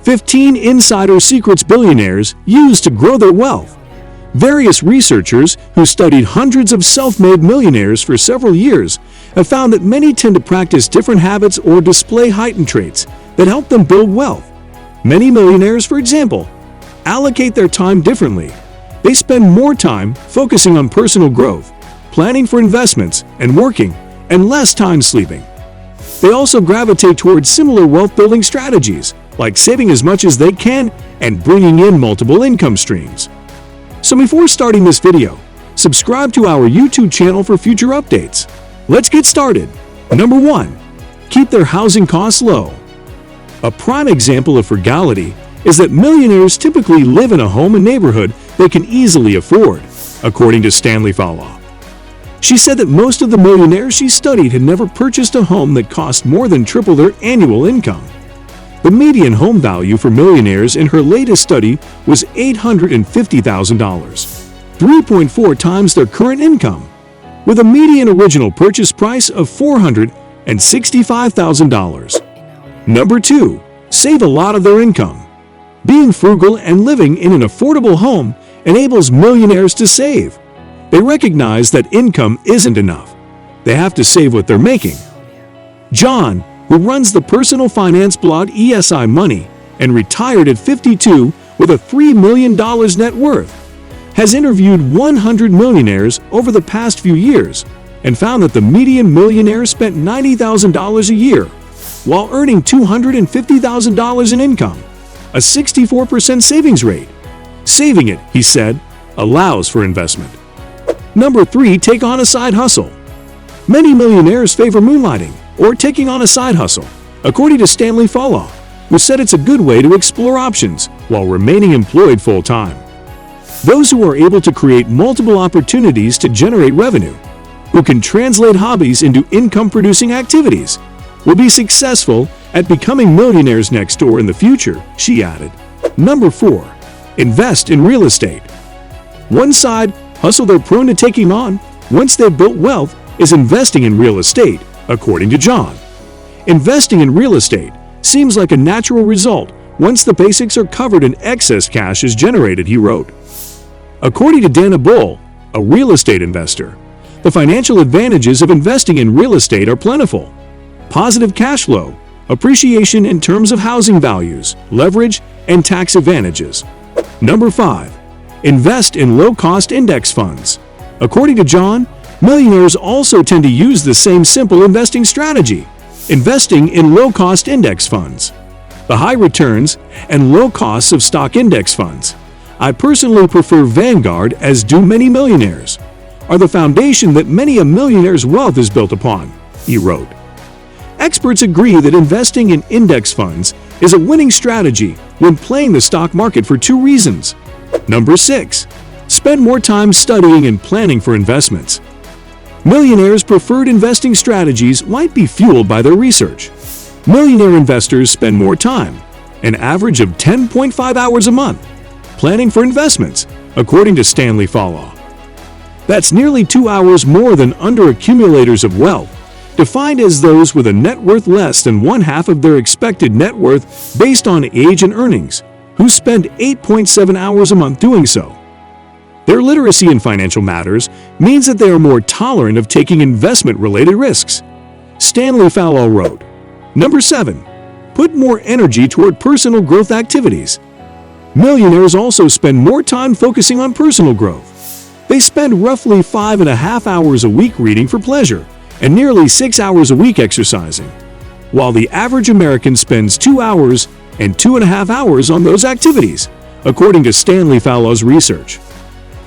15 insider secrets billionaires use to grow their wealth. Various researchers who studied hundreds of self-made millionaires for several years have found that many tend to practice different habits or display heightened traits that help them build wealth. Many millionaires, for example, allocate their time differently. They spend more time focusing on personal growth, planning for investments, and working, and less time sleeping. They also gravitate towards similar wealth-building strategies, like saving as much as they can and bringing in multiple income streams. So before starting this video, subscribe to our YouTube channel for future updates. Let's get started. Number 1. Keep their housing costs low. A prime example of frugality is that millionaires typically live in a home and neighborhood they can easily afford, according to Stanley Fowler. She said that most of the millionaires she studied had never purchased a home that cost more than triple their annual income. The median home value for millionaires in her latest study was $850,000, 3.4 times their current income, with a median original purchase price of $465,000. Number 2. Save a lot of their income. Being frugal and living in an affordable home enables millionaires to save. They recognize that income isn't enough. They have to save what they're making. John, who runs the personal finance blog ESI Money and retired at 52 with a $3 million net worth, has interviewed 100 millionaires over the past few years and found that the median millionaire spent $90,000 a year while earning $250,000 in income, a 64% savings rate. Saving it, he said, allows for investment. Number 3. Take on a side hustle. Many millionaires favor moonlighting or taking on a side hustle, according to Stanley Fowler, who said it's a good way to explore options while remaining employed full-time. Those who are able to create multiple opportunities to generate revenue, who can translate hobbies into income-producing activities, will be successful at becoming millionaires next door in the future, she added. Number 4. Invest in real estate. One side hustle they're prone to taking on once they've built wealth is investing in real estate, according to John. Investing in real estate seems like a natural result once the basics are covered and excess cash is generated, he wrote. According to Dana Bull, a real estate investor, the financial advantages of investing in real estate are plentiful. Positive cash flow, appreciation in terms of housing values, leverage, and tax advantages. Number 5. Invest in low-cost index funds. According to John, millionaires also tend to use the same simple investing strategy, investing in low-cost index funds. The high returns and low costs of stock index funds, I personally prefer Vanguard, as do many millionaires, are the foundation that many a millionaire's wealth is built upon, he wrote. Experts agree that investing in index funds is a winning strategy when playing the stock market for 2 reasons. Number 6. Spend more time studying and planning for investments. Millionaires' preferred investing strategies might be fueled by their research. Millionaire investors spend more time, an average of 10.5 hours a month, planning for investments, according to Stanley Fowler. That's nearly 2 hours more than under-accumulators of wealth, defined as those with a net worth less than 1/2 of their expected net worth based on age and earnings, who spend 8.7 hours a month doing so. Their literacy in financial matters means that they are more tolerant of taking investment-related risks. Stanley Fowler wrote. Number 7. Put more energy toward personal growth activities. Millionaires also spend more time focusing on personal growth. They spend roughly 5.5 hours a week reading for pleasure and nearly 6 hours a week exercising, while the average American spends 2 hours and 2.5 hours on those activities, according to Stanley Fowler's research.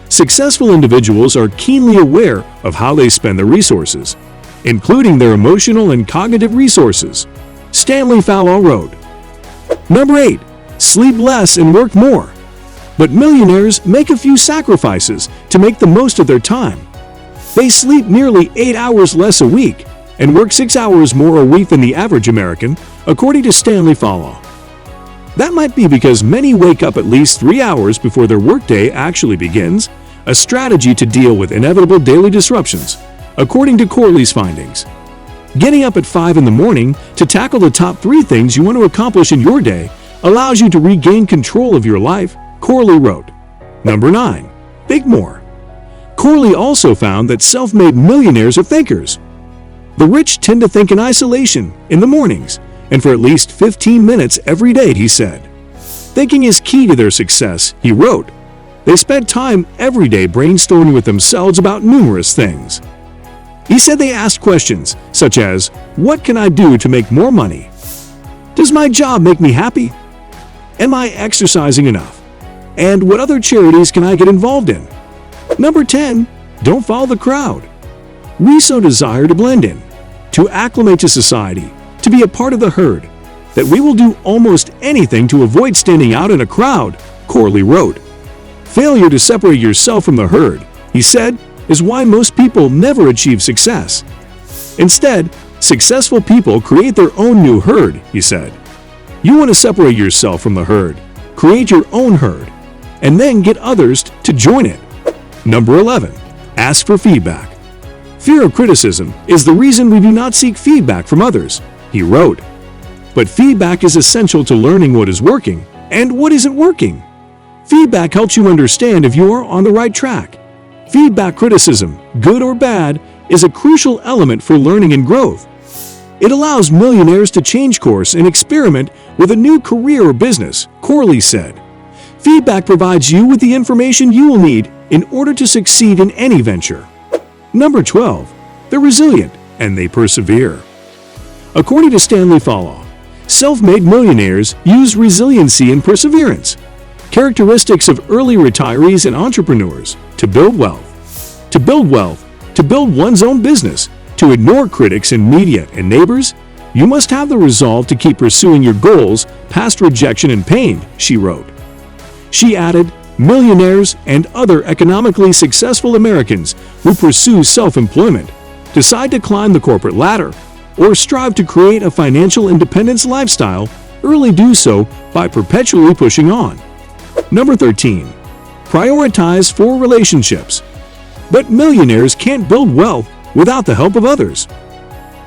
Successful individuals are keenly aware of how they spend their resources, including their emotional and cognitive resources, Stanley Fowler wrote. Number 8. Sleep less and work more. But millionaires make a few sacrifices to make the most of their time. They sleep nearly 8 hours less a week and work 6 hours more a week than the average American, according to Stanley Fowler. That might be because many wake up at least 3 hours before their workday actually begins, a strategy to deal with inevitable daily disruptions, according to Corley's findings. Getting up at 5 in the morning to tackle the top 3 things you want to accomplish in your day allows you to regain control of your life, Corley wrote. Number 9. Think more. Corley also found that self-made millionaires are thinkers. The rich tend to think in isolation in the mornings and for at least 15 minutes every day, he said. Thinking is key to their success, he wrote. They spent time every day brainstorming with themselves about numerous things. He said they asked questions such as, what can I do to make more money? Does my job make me happy? Am I exercising enough? And what other charities can I get involved in? Number 10. Don't follow the crowd. We so desire to blend in, to acclimate to society, to be a part of the herd, that we will do almost anything to avoid standing out in a crowd, Corley wrote. Failure to separate yourself from the herd, he said, is why most people never achieve success. Instead, successful people create their own new herd, he said. You want to separate yourself from the herd, create your own herd, and then get others to join it. Number 11. Ask for feedback. Fear of criticism is the reason we do not seek feedback from others, he wrote. But feedback is essential to learning what is working and what isn't working. Feedback helps you understand if you are on the right track. Feedback criticism, good or bad, is a crucial element for learning and growth. It allows millionaires to change course and experiment with a new career or business, Corley said. Feedback provides you with the information you will need in order to succeed in any venture. Number 12. They're resilient and they persevere. According to Stanley Fallow, self-made millionaires use resiliency and perseverance, characteristics of early retirees and entrepreneurs, to build wealth. To build one's own business, to ignore critics and media and neighbors, you must have the resolve to keep pursuing your goals past rejection and pain, she wrote. She added, millionaires and other economically successful Americans who pursue self-employment, decide to climb the corporate ladder, or strive to create a financial independence lifestyle, early do so by perpetually pushing on. Number 13. Prioritize for relationships. But millionaires can't build wealth without the help of others.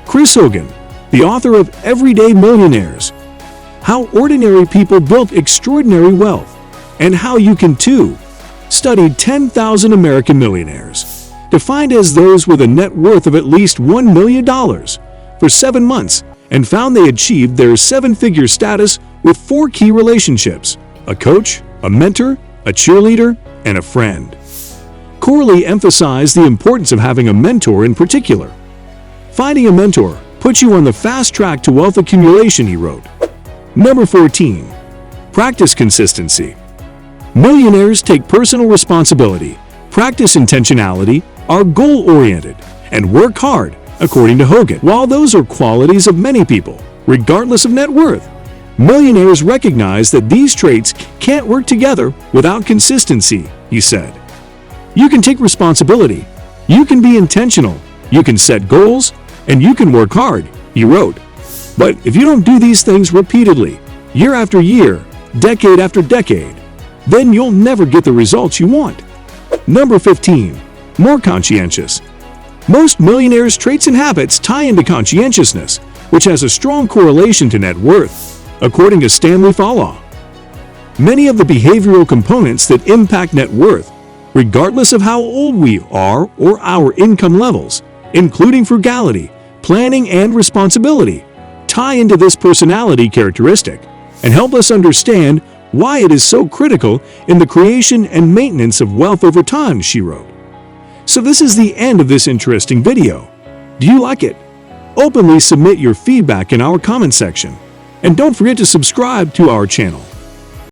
Chris Hogan, the author of Everyday Millionaires, How Ordinary People Built Extraordinary Wealth, and How You Can Too, studied 10,000 American millionaires, defined as those with a net worth of at least $1 million, for 7 months, and found they achieved their 7-figure status with 4 key relationships: a coach, a mentor, a cheerleader, and a friend. Corley emphasized the importance of having a mentor in particular. Finding a mentor puts you on the fast track to wealth accumulation, he wrote. Number 14. Practice consistency. Millionaires take personal responsibility, practice intentionality, are goal-oriented, and work hard, according to Hogan. While those are qualities of many people, regardless of net worth, millionaires recognize that these traits can't work together without consistency, he said. You can take responsibility, you can be intentional, you can set goals, and you can work hard, he wrote. But if you don't do these things repeatedly, year after year, decade after decade, then you'll never get the results you want. Number 15. More conscientious. Most millionaires' traits and habits tie into conscientiousness, which has a strong correlation to net worth, according to Stanley Fallow. Many of the behavioral components that impact net worth, regardless of how old we are or our income levels, including frugality, planning, and responsibility, tie into this personality characteristic and help us understand why it is so critical in the creation and maintenance of wealth over time, she wrote. So this is the end of this interesting video. Do you like it? Openly submit your feedback in our comment section. And don't forget to subscribe to our channel.